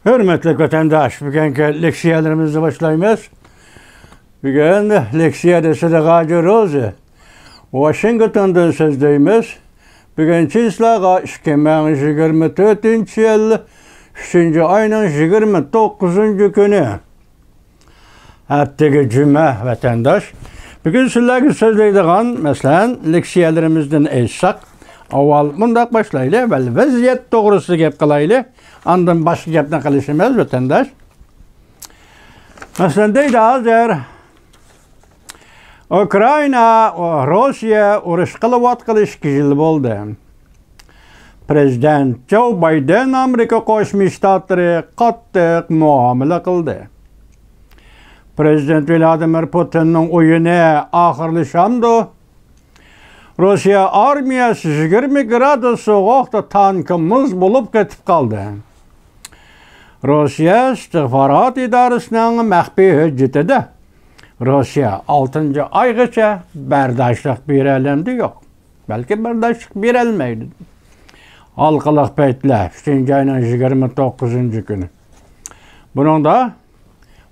Hürmetli vatandaş, bugünkü leksiyalarımızı başlayımız. Bugün leksiyada Sıdıkacı Rozi, Washington'dan sözdeyimiz. Bugün çizlağa 2024 yıl 3. ayının 29. günü. Haftaki cüme vatandaş. Bugün sizlerle sözleydiğin mesela leksiyalarımızdan eşsak. Avval bundak başlaylı, evvel vaziyet doğrusu gep kılaylı. Andan başka gepten kalışımız vatandaş. Mesela deydi hazır. Ukrayna, Rusya uruş kılıvatkalı 2 yıl oldu. Prezident Joe Biden Amerika Koşmuş Ştatları kattık muamele kıldı. Prezident Vladimir Putin'in oyunu ahırlaşandı. Rusya armiyası 20 gradus soğukta tankımız bulup ketip kaldı. Rusya istihbarat idarəsinin məxfi hüccəti də Rusya 6. ayğıca bərdaşlıq bir eləndi yox. Bəlkə bərdaşlıq bir elməydi. Halqılıq beytlə 3. ayının 29. günü. Bunun da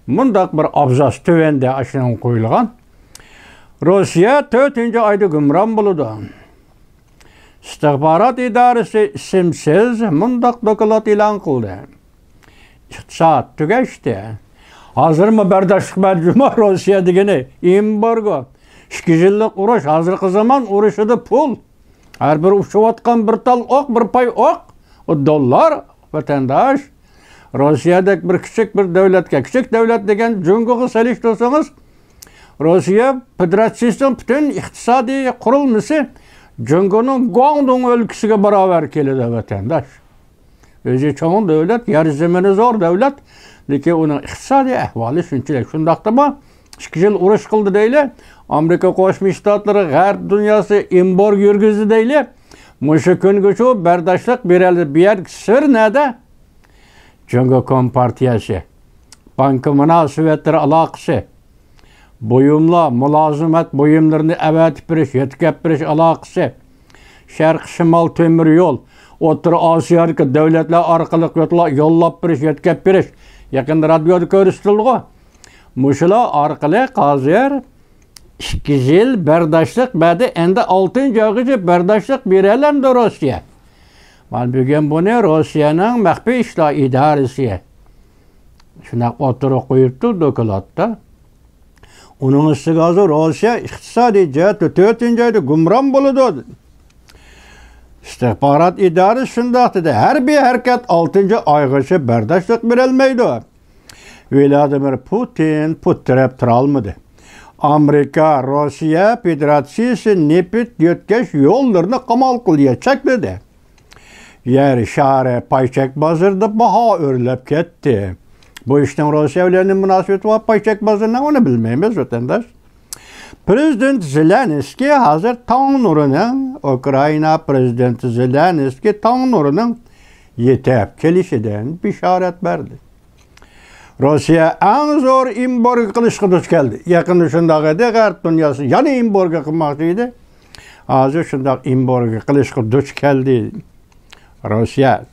mundaq bir abzas tövəndə aşınan qoyulğan. Rusya 4. ayda gümran buludu. İstihbarat idarəsi isimsiz mundaq dokulat ilan qıldı. İqtisat tügeçti. Hazır mı berdaşlık mecbuma Rusya digeni? Embargo. 2 yıllık uruş. Hazırkı zaman uruşudu pul. Her bir uçuvatkan bir tal ok, bir pay ok. O dollar vatandaş. Rusya'daki bir küçük bir devletke. Küçük devlet degen cunguğu seliş olsanız Rusya Federasyonun bütün iktisadi kurulması cunguğunun Guangdong ülkesine beraber geldi vatandaş. Özü çoğun devlet, yarı zemini zor devlet. Leki onun iktisadi ahvali şunçilik. Şundaqda mı? 2 yıl uruş kıldı deyle. Amerika Koşmuş Ştatları, Gərb dünyası embargo yürgüzdü deyle. Muşu gün güçü berdaşlık bir yer sır nede? Cungo Kompartiyası, banka münasibetleri alakası, buyumla, mülazimet buyumlarını evet biriş, yetkep biriş alakası, Şərq Şimal Temir Yol, Otur Asiyadaki devletler arkalık yollap biriş, yetkep biriş. Yakında radyoda görüştürüldü. Muşula arkalık hazır 2 yıl berdaşlık bədi endi 6. ayıcı berdaşlık birelendi Rusya. Bugün bunu Rusya'nın məxfi işla idaresi. Şuna oturup koyuptu dokulatta. Onun istigazı Rusya iktisadi ciheti 4. ayda gümran buludu. İstihbarat idaresi şundaqdı da her bir hareket 6. ayğışı berdaşlık birelmeydi. Vladimir Putin puttirep turalmadı. Amerika, Rusya Federasyonu nepit yötkeş yollarını kamal kılıyor çekmedi. Yer şare payçek bazırda baha örülep ketti. Bu işten Rusya evlerinin münasebeti var payçek bazırına onu bilmeyimiz vatandaş. Prezident Zelenski hazır taң nurunun, Ukrayna Prezidenti Zelenski taң nurunun yetep kelişiden bişaret verdi. Rusya en zor embargo kılışkı duş geldi. Yakın şundaq edi, Gərb dünyası yani embargo kılmaktıydı. Hazır şundaq embargo kılışkı duş geldi. Rusya.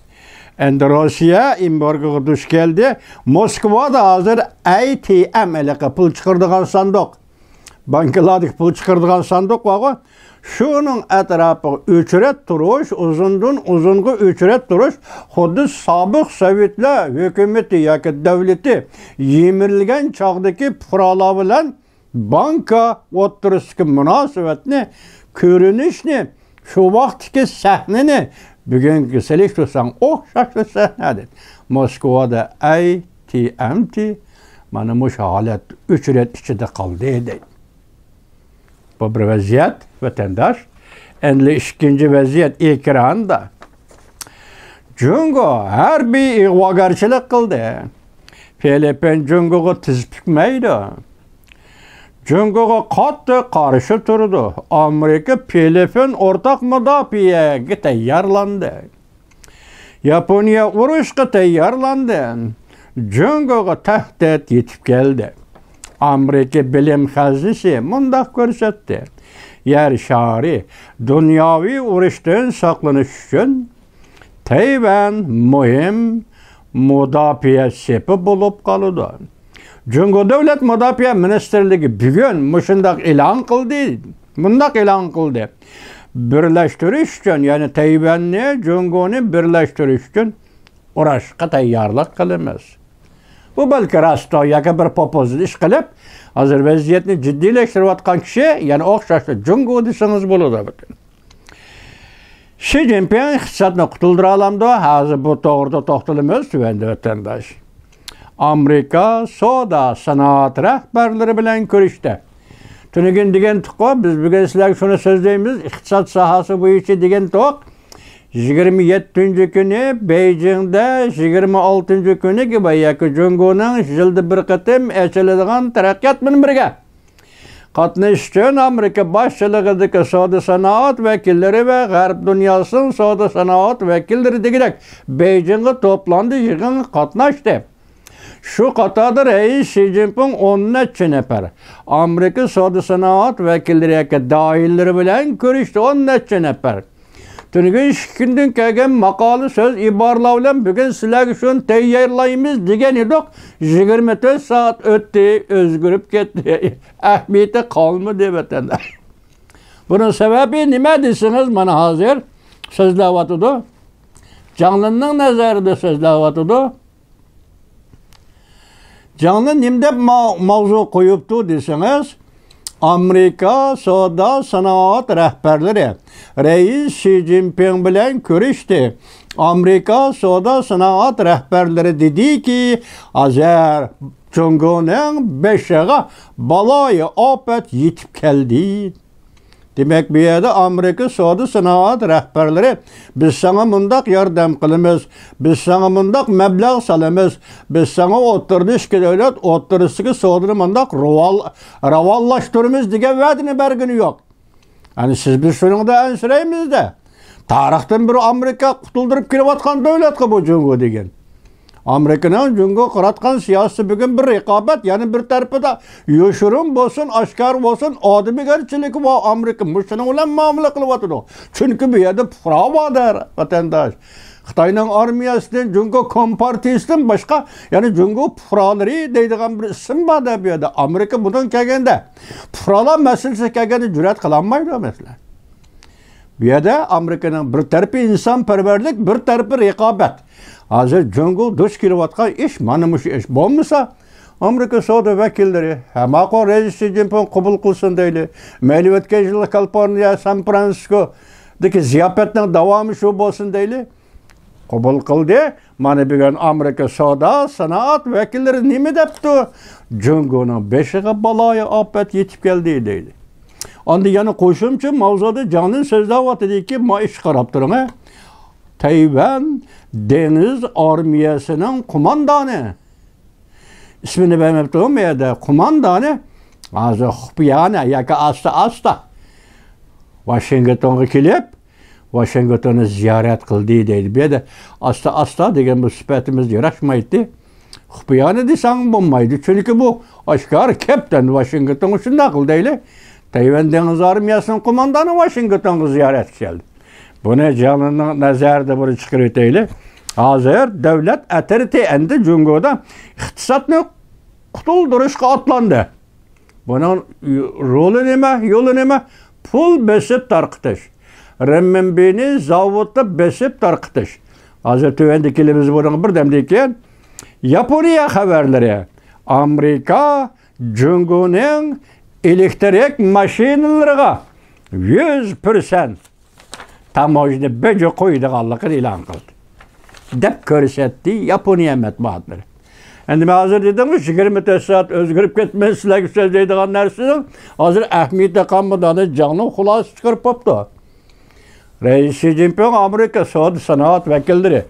Endi Rusya embargo duş geldi. Moskvada hazır ATM eleke pul çıkırdığan sandık. Bankalardaki pul çıkırdığan sandık var. Şunun etrafı ücret duruş, uzungu ücret duruş, xuddi sabık Sovetler hükümeti yoki devleti yemirilgan çağdaki puralar bilan banka o'tirisidagi munosabatni, ko'rinishni, shu vaqtdagi sahnani bugungi selektorsan o'xshashli sahnadir. Moskvada ATM mana shu holat ücret ichida qoldi deydi. Bu bir vaziyet vatandaş. Endi 2. vaziyet ekranda. Cungo her bir ig'vogarchilik qildi. Filipin Cungoga tiz bukmaydi. Cungoga qattiq qarshi turdi. Amerika Filipin o'rtaq mudofaaga tayyorlandi. Yaponiya urushga tayyorlandi. Cungoga tahdid yetib keldi. Amerika bilim hazinesi mundaq ko'rsatdi. Yer şari dunyoviy urushdan saqlanish uchun Tayvan muhim mudofaa sepi bo'lib qoldi. Jungo davlat mudofaa ministrligi bugun mushundaq e'lon qildi. Bundaq e'lon qildi. Birlashtirish uchun, ya'ni Tayvanni, Jungoni birlashtirish uchun urushga tayyorlik qilamiz. Bu balki rasto yoki bir popozit ish qilib, hozir vaziyatni jiddiylashtirayotgan kishi, ya'ni o'xshashli Jungo desangiz bo'ladi. Xi Jinping iqtisodni qutuldira olamdi. Hozir bu to'g'rida to'xtalamiz tuvanda vatandosh. Amerika savdo sanoat rahbarlari bilan ko'rishdi. Tunugin degan to'q, biz bugun sizlarga shuni so'zlaymiz, iqtisod sohasi bo'yicha degan to'q 27-kuni Beijingda, 26-kuni Go'yoki Jungoning yilda bir qatim ochiladigan taraqqiyot minbiriga qatnashish uchun Amerika boshchiligidagi savdo sanoat vakillari va G'arb dunyosining savdo sanoat vakillari degirak Beijingga to'plandi, yig'in qatnashdi. Şu qatorda Rais Xi Jinping 10 nafar Amerika savdo sanoat vakillari doiralari bilan ko'rishdi, 10 nafar. Tunugin kundan kelgan maqoli so'z iboralar bilan bugun sizlarga shuni tayyorlaymiz degan edik. 24 soat o'tdi, o'zgarib ketdi. Ahmiyati qolmadi vatandosh. Bunun sababi nima desangiz, mana hozir so'zlayotdi. Jonlining nazarida so'zlayotdi. Jonli nimda mavzu qo'yibdi desangiz, Amerika savdo sanoat rahbarlari Rais Xi Jinping bilan ko'rishdi. Amerika savdo sanoat rahbarlari dediki, hozir Jungoning beshig'i baloyi ofat yetib keldi. Demek bu yerda Amerika savdo sanoat rahbarlari biz sana mundaq yordam qilamiz, biz sana mundaq mablag' solamiz, biz sana o'tirishga davlat o'tirishga savdoni mundaq ravonlashtiramiz degan va'dani bergani yo'q. Hani siz biz shuningda ansiraymizda. Tarixdan bir Amerika qutuldirib kelayotgan davlatga bu Jungo degan. Amerika'nın Jungo qaratgan siyasi bugün bir raqobat, yani bir tarafida yoshirin bo'lsin, oshkor bo'lsin, odamgarchilik va Amerika mushuni bilan muomala qilyapti. Chunki bu yerda fuqarolar vatandosh. Xitoyning armiyasidan Jungo kompartiyasidan boshqa, yani Jungo fuqarolari deydigan bir ism bor bu yerda. Amerika bundan kelganda fuqarolar masalasi kelganda jur'at qilolmaydi mesela. Bu yerda Amerika'nın bir tarafı insonparvarlik, bir tarafı raqobat. Hozir Jungo duch kelayotgan ish mana shu ish bo'lmasa, Amerika savdo vakillari ma'qul Rais Xi Jinping qabul qilsin deyli. Mayli o'tgan yil Kaliforniya, San Fransisko'dagi ziyofatning davomi shu bo'lsin deyli. Qabul qildi. Mana bugun Amerika savdo sanoat vakillari nima debdi? Jungoning beshig'i baloyi ofat yetib keldi deydi. Endi yana qo'shimcha mavzuda Jonin so'zlayotdiki, ma ish qarab turing. Tayvan deniz armiyasının kumandanı. İsmini bilmem ya da kumandanı. Azı Xupiyane yaka asta Washington'a kelip Washington'u ziyaret kıldı deydi. Bir de asta degen bu sıfatımız yaraşmaydı. Xupiyane desang bulmaydı. Çünkü bu aşkar kaptan Washington'u şunda kıldıydı. Tayvan deniz armiyasının kumandanı Washington'u ziyaret geldi. Bunu canının nazarda bunu çıkarıydı. Hazır devlet atariti endi Jungo'da iqtisodni qutuldurishga atlandı. Bunun rolü nima, yolu nima? Pul besip tarqitish. Renminbini zavodda besip tarqitish. Hazır tövendikilimiz bunun bir demdeyken Yaponiya haberleri. Amerika Jungo'ning elektrik mashinalariga 100% tamojni bejo qo'ydiganligini e'lon qildi. Deb ko'rsatdi Yaponiya matbuotlari. Endi men hozir dedim, 24 soat o'zgarib ketmay sizlarga so'zlaydigan narsaning hozir ahamiyati qolmadi, jonli xulosa chiqarib qo'yibdi. Rais Xi Jinping Amerika savdo sanoat vakillari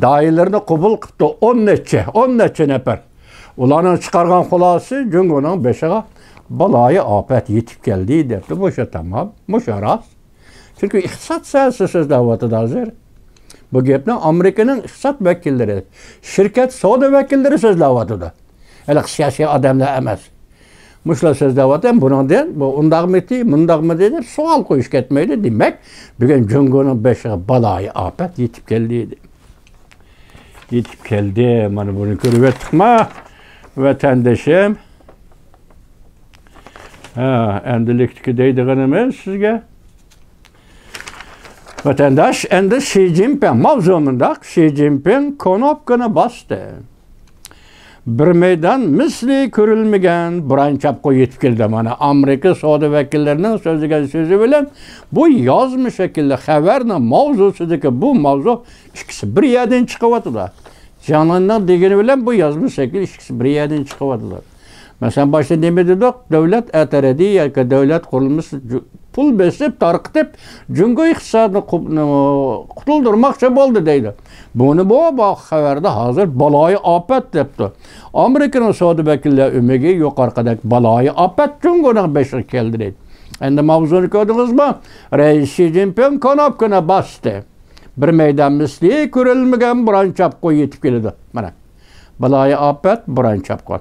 doiralarini qabul qildi 10 necha nafar. Ularning chiqargan xulosasi Jungoning beshig'i baloyi ofat yetib keldi debdi. Bu tamam, musharas. Çünkü iqtisod sohasida so'zlayapti hozir. Bu gapni Amerikaning iqtisod vakillari, shirkat savdo vakillari so'zlayapti. Hali siyosiy odamlar emas. Mushlar so'zlayapti. Bundan bu undaqmi deb savol qo'yish ketmaydi. Demak, bugun Jungoning beshig'i baloyi ofat yetib keldi. yetip keldi. Mana bunu görüp ettikmi vatandaşım? Ha, endilikdiki deydiganimiz sizge. Vatandaş endi Xi Jinping mavzumunda Xi Jinping knopkani bastı. Bir meydan misli ko'rilmagan branchapga yetib keldi. Mana Amerika savdo vakillarining so'zi bilan bu yozma shaklda xabarning mavzusidagi bu mavzu ikkisi bir yerdan chiqyapti. Janonlar degani bilan bu yozma shakl ikkisi bir yerdan chiqyapti. Mesela başta demedik, devlet eteredi yoki devlet kurulması pul besip, tarqitib, Jungo iqtisodini qutuldurmoqchi bo'ldi deydi. Buni bu xabarda hozir baloyi ofat debdi. Amerikaning savdo vakillari umigi yuqorqidagi baloyi ofat Jungoning beshiga keldi deydi. Endi mavzuni ko'rdingizmi? Rais Xi Jinping knopkani bosdi. Bir meydan misli ko'rilmagan branchapga yetib keldi. Mana. Baloyi ofat branchapga.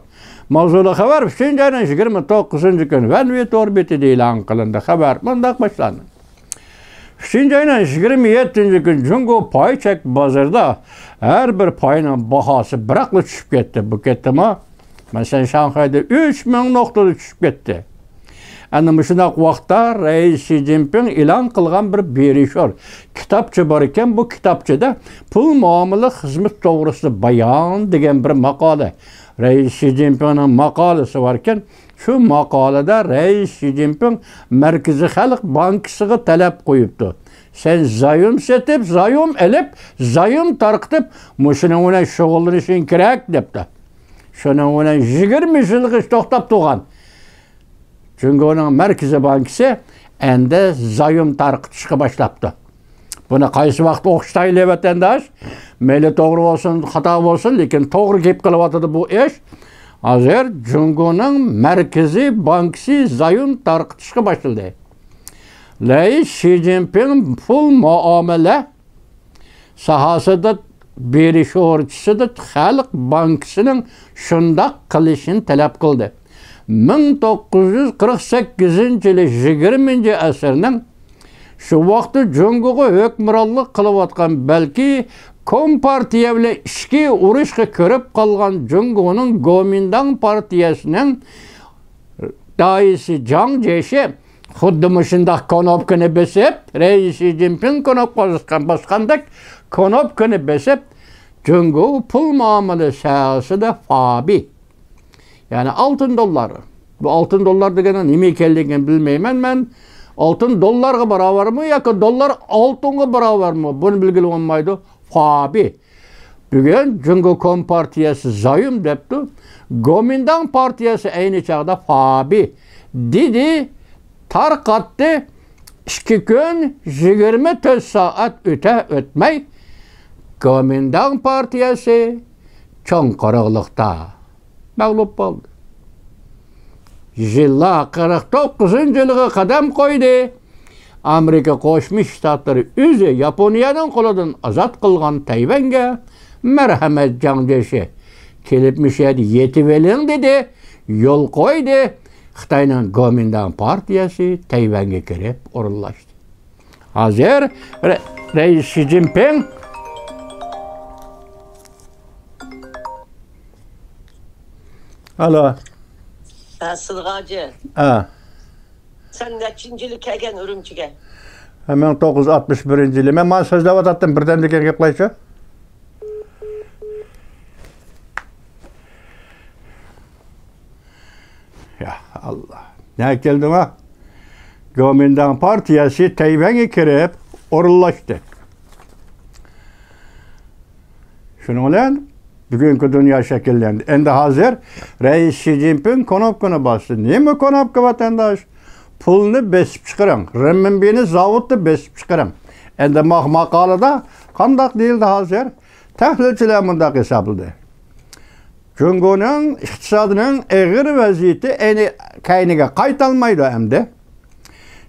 Mavzuli xabar 3-ayning 29-kuni Vanvet orbitida e'lon qilindi. Xabar bunday boshlandi. 3-ayning 27-kuni Jungo paychak bozorda har bir payning bahosi biraqli tushib ketdi. Bu ketdimi? Masalan, Shanxayda 3000 nuqtada tushib ketdi. Endi shunday vaqtda Rais Xi Jinping e'lon qilgan bir berishor kitobcha bor ekan. Bu kitobchada pul muomala xizmat to'g'risida bayon degan bir maqola. Rais Xi Jinpingning maqolasi var ekan, shu maqolada Rais Xi Jinping Markaziy Xalq bankisiga talab qo'yibdi. Sen zayum setib, zayum elib, zayum tarqitib, mushuning bilan shug'ullanishing kerak debdi. Shuning bilan 20 yilga to'xtab turgan. Jungoning Markaziy bankisi endi zayum tarqitishga boshlabdi. Buni qaysi vaqt o'qishlayli vatandosh? Meyli to'g'ri bo'lsin, xato bo'lsin, lekin to'g'ri gap qilyapti bu ish. Hozir Jungoning Markaziy bankisi zayum tarqitishga boshladi. Rais Xi Jinping pul muomala sohasida berishorchisida Xalq bankisining shundoq qilishini talab qildi. 1948-yil 20-asrning shu vaqtda Jungoga hukmronlik qilayotgan balki Kompartiya bilan ishki urushga kirib qolgan Jungoning Kuomintang partiyasining raisi Jiang Zeshi xuddi shunday knopkani bosib, Rais Xi Jinping knopkani bosgandek knopkani bosib, Jungo pul muomala sohasida fabi. Yani altın dollar. Bu altın dollar degani nima ekanligini bilmayman men. Altın dollarga barobarmi yoki dollar oltinga barobarmi? Buni bilgili olmaydi. Fabi. Bugun Jungo Kompartiyasi zayum debdi. Kuomintang partiyasi ayni chaqda fabi dedi, tarqatdi. 2 kun 24 soat o'tmay Kuomintang partiyasi cho'ng qorong'ulikda mag'lub bo'ldi. Yillar 49-yilga qadam qo'ydi. Amerika Qo'shma Shtatlari o'zi Yaponiyaning qo'lidan ozod qilgan Tayvanga marhamat Jiang Zeshi kelib mishadi yetib eling dedi, yo'l qo'ydi. Xitoyning Kuomintang partiyasi Tayvanga kirib o'rinlashdi. Hozir Rais Xi Jinping Alo. Sılgacı. Ha. Sen neçinci yıl kelgen Ürümçi'ge? Hemen 961. yılı. Ben bana sözde vatattım. Birden de gel yaplayışı. Ya Allah. Ne geldi mi? Kuomintang partiyası Tayvan'a kirip orullaştı. Şunu olan bugünkü dünya şekillendi. Endi hazır Rais Xi Jinping knopkani bastı. Nima knopka vatandaş? Pulni besib chiqaring. Renminbini zavodda besib chiqaring. Endi maqolada qandaq deyildi hozir? Tahlilchilar bundaq hisobladi. Jungoning iqtisodining og'ir vaziyati ayni kayniga qaytolmaydi endi.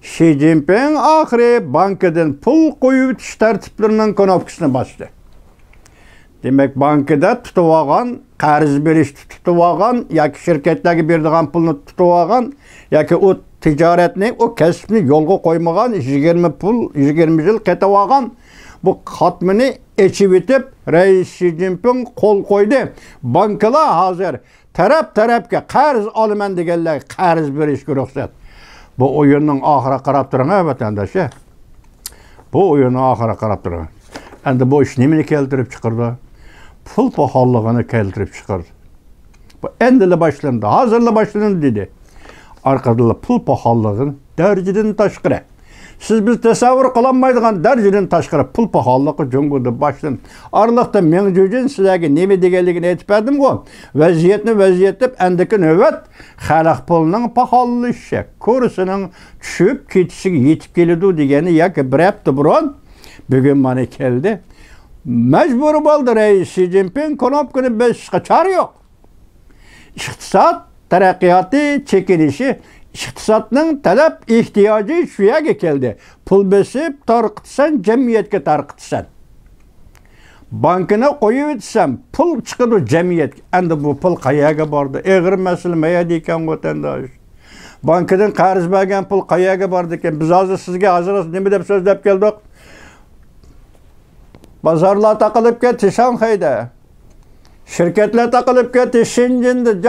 Xi Jinping oxiri bankadan pul qo'yib o'tish tartiblarining knopkasini bosdi. Demek bankada tutib olgan, qarz berish tutib olgan yoki shirkatlarga beradigan pulni tutib olgan yoki o tijoratni, o kasbni yo'lga qo'ymagan 20 yil ketib olgan bu katmını içip bitip Reis Xi Jinping kol koydu. Bankalar hazır. Tarap-tarapga qarz olaman deganlar qarz berishga ruxsat. Bu oyunning oxiri qarab turing, vatandoshlar. Bu oyunning oxiri qarab turing. Endi bu ish nimani keltirib chiqardi? Pul pahalılığını keltirib chiqardi. Bu endili başlandı, hazırlı başlandı dedi. Arkada pul pahalılığın dereceden taşqıra. Siz biz tasavvur qılamaydigan dereceden taşqıra pul pahalılığı Cumhurda başlandı. Arlıqda men jojin sizlarga neme deganligini aytib berdim-ku. Vaziyetni endiki növbet xalq pulining pahallashishi, kursining tushib ketishiga yetib keladi degani yoki bir hafta burun bugun mana keldi. Mecbur bo'ldi Reis Xi Jinping knopkani bosishga chora yo'q. İqtisod taraqqiyoti chekinishi, iqtisodning talab ehtiyoji shu yerga keldi. Pul besib tarqitsan, jamiyatga tarqitsan. Bankına qo'yib etsam, pul chiqadi jamiyatga. Endi bu pul qayerga bordi? Eg'ir masala mayadi ekan vatandosh. Bankadan qarz bergan pul qayerga bordi ekan? Biz hozir sizga hozir nima deb so'zlab keldik? Bazarlar taqilib ketdi Shanxayda. Şirketler takılıp gitti Şincin'de,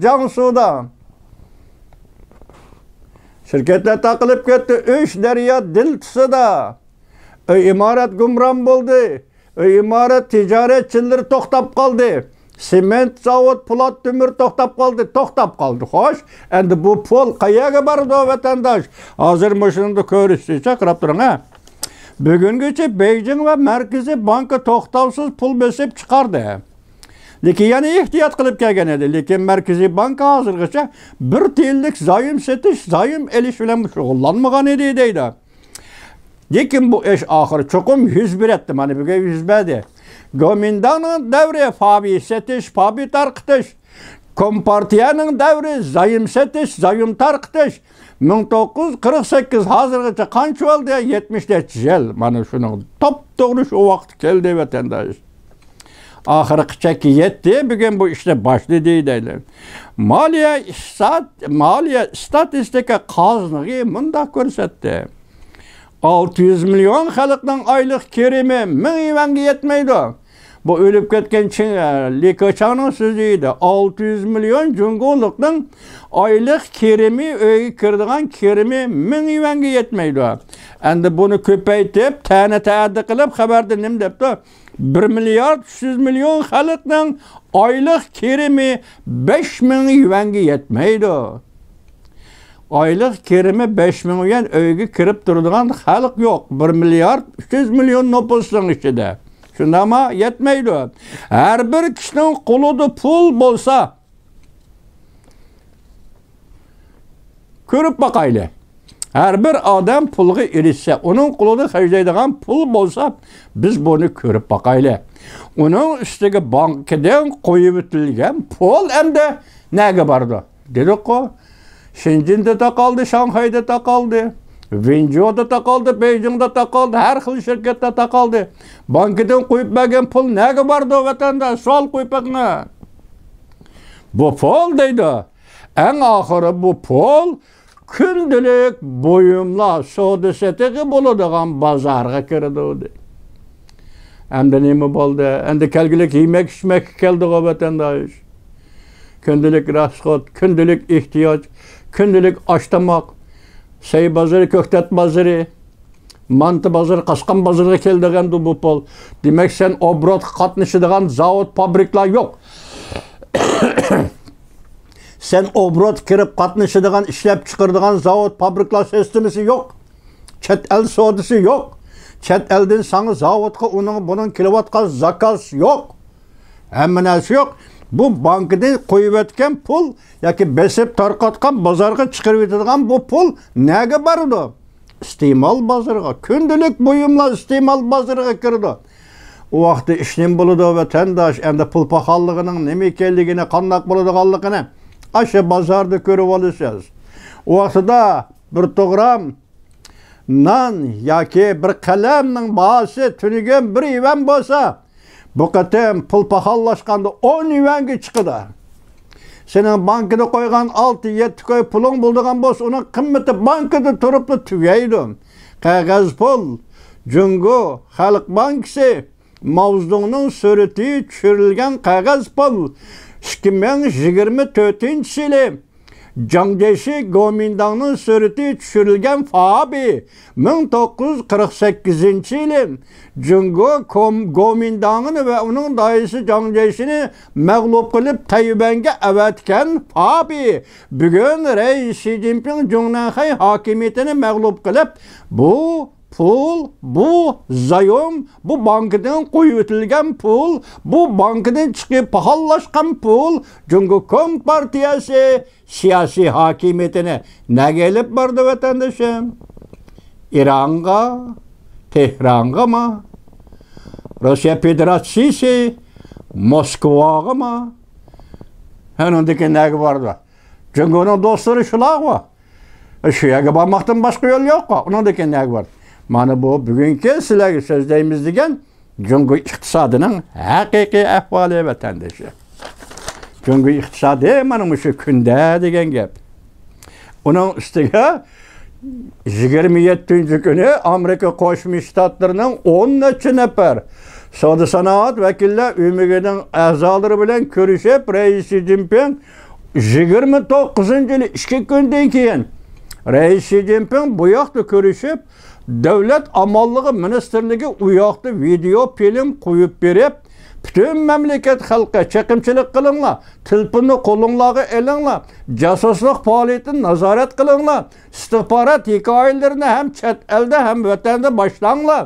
Jiangsu'da. Şirketler takılıp gitti 3 derya Diltisi'da. İmaret gumran buldu. İmaret ticaretçileri toxtab kaldı. Sement zavod, pulat tümür toxtab kaldı. Hoş. Endi bu pul qayerga bardi o vatandaş? Hazır muşunda körüstü çakırıp durun ha. Bugünküçe Beijing ve Merkezi Banka toxtavsız pul besip çıkardı. Lekin yani ehtiyat qilib kelgan edi. Lekin Markaziy bank hozirgacha 1 tiyinlik zayım setish, zayım elish bilan shug'ullanmagan edi deydi. Lekin bu ish oxiri cho'qim yuz berdi. Mana buga yuz berdi. Gomindanning davri fabi setish, fabi tarqitish. Kompartiyaning davri zayım setish, zayım tarqitish. 1948 hozirgacha qancha bo'ldi? 70 yil. Mana shuning top-to'g'ri shu vaqt keldi vatandosh. Ahırı çeki yetti, bugün bu işte başladı deydiler. Maliye statistika qazlığı bunda ko'rsatdi. 600 milyon xalqning aylık kirimi 1000 yuanga yetmeydi. Bu ölüp ketken Li Keqiangning so'ziydi. 600 milyon Cumhurlikning aylık kirimi, öyle kirdigan kirimi 1000 yuanga yetmeydi. Endi bunu ko'paytib, ta'did qilib xabarda nim debdi? 1 milyar 300 milyon xalqning aylık kirimi 5000 yuanga yetmeydi. Aylık kirimi 5000 yuan öyge kirib turadigan xalq yo'q. 1 milyar 300 milyon nüfusning ichida. Shundami yetmeydi. Her bir kishining qo'lida pul bo'lsa, ko'rib boqayli. Her bir adam pulga erişse, onun qo'lida xarjlaydigan pul bo'lsa, biz bunu ko'rib boqayli. Onun ustiga bankadan qo'yib o'tilgan pul endi nega bordi? Dedik-ku, Shenzhen'da taqaldi, Shanxayda taqaldi, Wenzhouda taqaldi, Beijingda taqaldi, her xil şirketde taqaldi. Bankadan qo'yib bergan pul nega bordi vatandaş? Savol qo'yib boqma. Bu pul deydi. En oxiri bu pul gündelik buyumlar savdo setiqi bo'ladigan bozorga kirdi. Endi nima bo'ldi? Endi kelgilik yemek-içmek keldi vatandaş. Gündelik rasxot, gündelik ihtiyoç, gündelik aştamak, sey bazarı, köktet bazarı, mantı bazarı, qasqan bazarıga keldigan bu pul. Demek sen obrot qatnashadigan zavod, fabriklar yok. Sen obrot kirib qatnashadigan, ishlab chiqaradigan zavod, fabriklar sistemasi yo'q. Chet el savdosi yo'q. Chet eldan sana zavodga bunun kilovatga zakaz yo'q. Hamma narsa yo'q. Bu bankadan qo'yib o'tgan pul yoki besib tarqatgan bozorga chiqarib o'tadigan bu pul nega bordi? İste'mol bozoriga, kundelik buyumlar iste'mol bozoriga kirdi. O vaqtda ishning bo'ladi vatandosh, endi pul pahallig'ining nima ekanligini, qanday bo'ladiganligini aşı bozorda ko'rib olasiz. O vaqtda bir to'g'ram nan yoki bir qalamning bahosi tunigan 1 yuan bo'lsa, bu qatam pul pahallashganda 10 yuanga chiqadi. Senin bankada qo'ygan 6-7 koy puling bo'ladigan bo'lsa, uning qimmati bankada turibdi tugaydi. Qog'oz pul, Jungo Xalq Bankisi mavzuning surati tushirilgan qog'oz pul 2024-yili Jangdeshi Gomindangning surati tushirilgan Fabi 1948-yili Jungo Gomindangni va uning doisi Jangdeshini mag'lub qilib Tayvanga avatgan Fabi bugun Reis Xi Jinping Jungnanxay hokimiyatini mag'lub qilib bu pul, bu zayom, bu bankadan qo'yib o'tilgan pul, bu bankadan chiqib pahallaşgan pul, Jungo Kompartiyasi siyosiy hokimiyatini nega elib bordi vatandoshim? İran'a, Tehran'a mı? Rusya Federatsiyasi Moskvaga mı? Hanondaki nega bordi? Jungoning do'stlari shular va shu yerga bormoqdan boshqa yo'l yo'q. Uningdagi nega bordi? Mana bu bugungi sizlarga so'zlaymiz degan Jungo iqtisodining haqiqiy ahvoli vatandoshi. Jungo iqtisodi mana shu kunda degan gap. Uning ustiga 27-kuni Amerika Qo'shma Shtatlarining 10 nafar savdo sanoat vakillari umigining a'zolari bilan ko'rishib, Reis Xi Jinping 29-yili 2 kundan keyin Reis Xi Jinping bu yoqda ko'rishib, Davlat amolligi ministerligi u yoqda video film qo'yib berib, bütün memleket xalqqa chaqimchilik qilinglar, telefonni qo'lingizga elinglar, jasuslik faoliyatini nazorat qilinglar, istixborot hikoyalarini ham chet elda ham vatanda boshlanglar.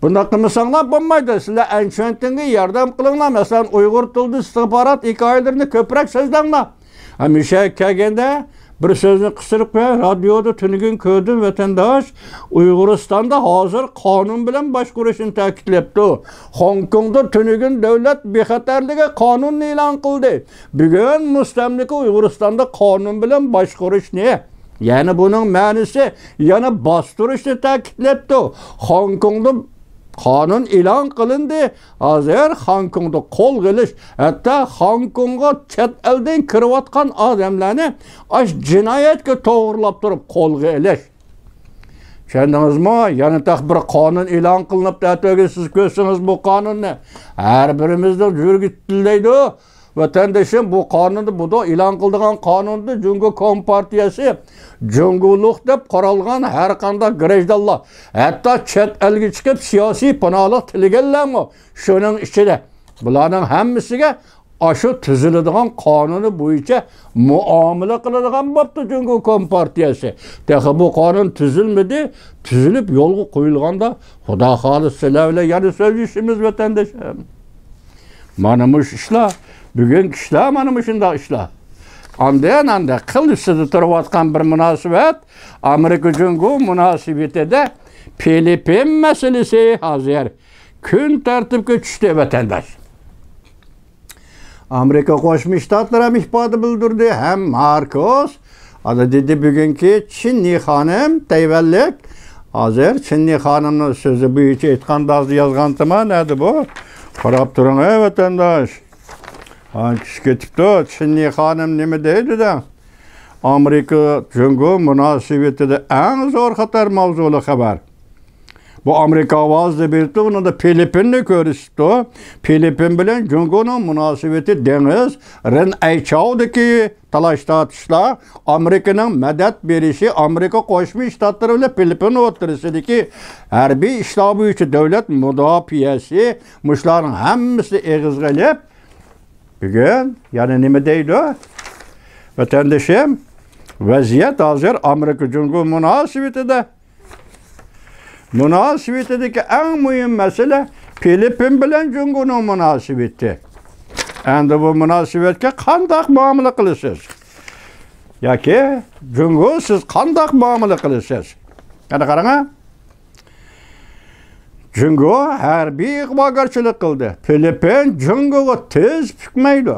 Bunda qilmasanglar bo'lmaydi. Sizlar Anshontinga yordam qilinglar. Masalan, Uyg'ur tilida istixborot hikoyalarini ko'proq so'zlanglar. Hamisha kelganda bir so'zni qistirib qo'y, radioda tunigun ko'rdim vatandosh, Uyg'uristonda hozir qonun bilan boshqarishni ta'kidlabdi. Hong Kongda tunigun davlat bexatarligi qonunni e'lon qildi. Bugun mustamlika Uyg'uristonda qonun bilan boshqarishni, ya'ni buning ma'nosi yana bostirishni ta'kidlabdi. Hong Kongda qonun e'lon qilindi. Hozir Hong Kongda qo'l qilish, hatto Hong Kongga chet eldan kirayotgan odamlarni ash jinoyatga to'g'rilab turib qo'lga ilish. Tushundingizmi? Yana bir qonun e'lon qilinib, ataga siz ko'rsangiz bu qonunni har birimizning yurgitlaydi. Vatandoshim bu qonunni bu e'lon qildigan qonunda Jungo Kompartiyasi Junguluq deb qaralgan har qanday grajdanlar, hatto chet elga chiqib siyosiy panohlik tilaganlarmi shuning ichida bularning hammasiga shu tuziladigan qonuni bo'yicha muomala qiladigan bo'pti Jungo Kompartiyasi. Daha bu qonun tuzilmadi, tuzilib yo'lga qo'yilganda Xudo xolis sizlar bilan yana so'zlashimiz vatandoshim. Mana bu ishlar bugün ishlar mana shunday ishlar. Anda qil ustida turayotgan bir munosabat Amerika Jungo munosabatida Filipin masalasi hozir kun tartibga tushdi vatandosh. Amerika Qo'shma Shtatlari ham ifoda bildirdi, ham Marcos dedi bugungi Chinni xonim Tayvanlik hozir Chinni xonimning so'zi bo'yicha aytganda yozganman, nadi bu? Qarab turing vatandosh. Hangi ketibdi? Chinni xonim nima deydi-da? Amerika Jungo munosabatida eng zo'r xatar mavzuli xabar. Bu Amerika ovozda berdi, uni da Filipinni ko'rishdi. Filipin bilan Jungoning munosabati dengiz Rin Aychovdagi talash-tortishlar, Amerikaning madad berishi, Amerika Qo'shma Shtatlari bilan Filipin o'rtasidagi harbiy ishlar bo'yicha davlat mudofaasi, mushlarning hammasi eg'izg'ilib bugun yana nima deydi? Vatandoshim, vaziyat hozir Amerika Jungo munosabatidagi eng muhim masala Filipin bilan Jungoning munosabati. Endi bu munosabatga qanday muomala qilasiz? Yoki Jungo siz qanday muomala qilasiz? Qana qarang. Jungo harbiy ig'vogarchilik qildi. Filipin Jungoga tez fikmaydi.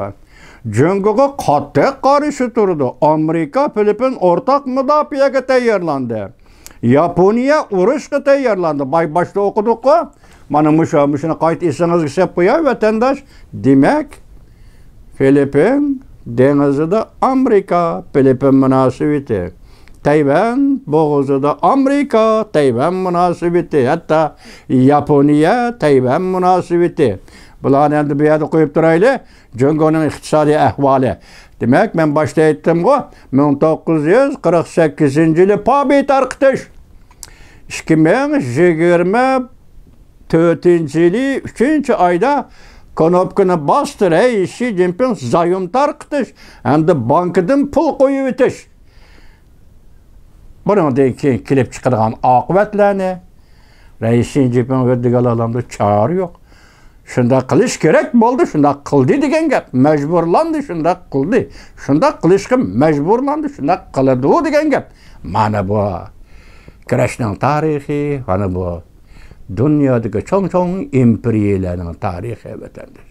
Jungoga qattiq qarshi turdi. Amerika Filipin o'rtaq mudofaaga tayyorlandi. Yaponiya urushga tayyorlandi. Boshda o'qidik-ku. Mana shuni qayt esingizga solib qo'yay vatandosh. Demak, Filipin dengizida Amerika Filipin munosabati. Tayvan boğazıda Amerika Tayvan münasebeti, hatta Yaponiya Tayvan münasebeti. Bularni endi bu yerda qo'yib turaylik. Jungoning iqtisodiy ahvoli. Demak, men boshda aytdim-ku, 1948-yili Pabi tarqitish. 2024-yili 3-oyda knopkani bostir, ey Xi Jinping, zayom tarqitish, hamda bankidan pul qo'yib o'tish. Bundan keyin kelib chiqadigan oqibatlarni Xi Jinping o'rdiga olamda chora yo'q. Shunda qilish kerak bo'ldi, shunda qildi degan gap. Majburlandi, shunda qildi. Shunda qilishga majburlandi, shunda qiladi degan gap. Mana bu kurashning tarixi, mana bu dunyodagi cho'ng-cho'ng imperiyalarning tarixi vatandosh.